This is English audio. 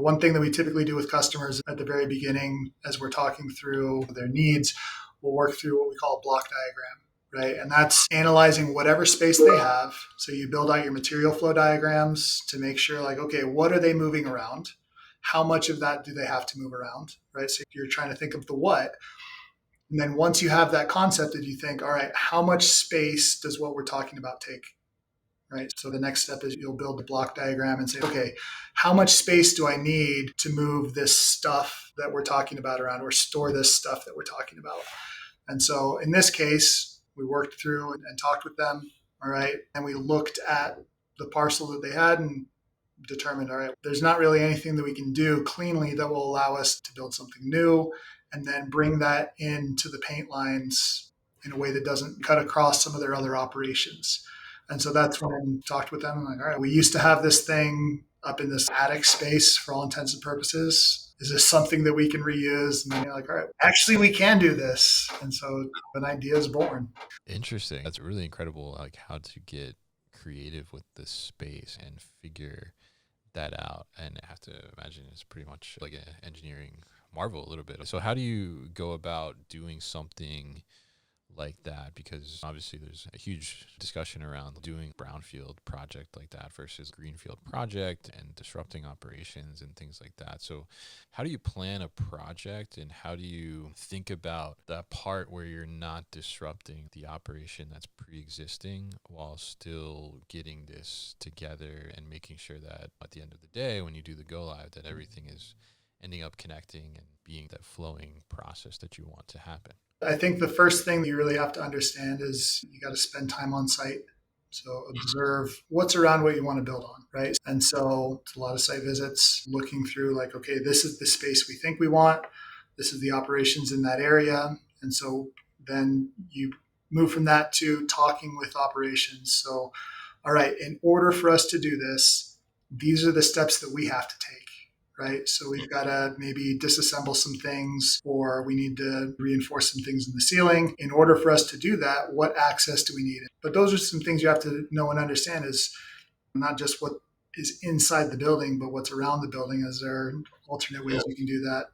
One thing that we typically do with customers at the very beginning, as we're talking through their needs, we'll work through what we call a block diagram, right? And that's analyzing whatever space they have. So you build out your material flow diagrams to make sure, like, okay, what are they moving around? How much of that do they have to move around, right? So you're trying to think of the what. And then once you have that concept, you think, all right, how much space does what we're talking about take? Right. So the next step is you'll build a block diagram and say, okay, how much space do I need to move this stuff that we're talking about around or store this stuff that we're talking about? And so in this case, we worked through and talked with them. All right. And we looked at the parcel that they had and determined, all right, there's not really anything that we can do cleanly that will allow us to build something new and then bring that into the paint lines in a way that doesn't cut across some of their other operations. And so that's when I talked with them. I'm like, all right, we used to have this thing up in this attic space for all intents and purposes. Is this something that we can reuse? And then you're like, all right, actually, we can do this. And so an idea is born. Interesting. That's really incredible, like how to get creative with this space and figure that out. And I have to imagine it's pretty much like an engineering marvel a little bit. So how do you go about doing something like that? Because obviously there's a huge discussion around doing brownfield project like that versus greenfield project and disrupting operations and things like that. So how do you plan a project and how do you think about that part where you're not disrupting the operation that's pre-existing while still getting this together and making sure that at the end of the day, when you do the go live, that everything is ending up connecting and being that flowing process that you want to happen? I think the first thing you really have to understand is you got to spend time on site. So observe what's around what you want to build on, right? And so it's a lot of site visits, looking through like, okay, this is the space we think we want. This is the operations in that area. And so then you move from that to talking with operations. So, all right, in order for us to do this, these are the steps that we have to take. Right. So we've got to maybe disassemble some things or we need to reinforce some things in the ceiling. In order for us to do that, what access do we need? But those are some things you have to know and understand is not just what is inside the building, but what's around the building. Is there alternate ways we can do that?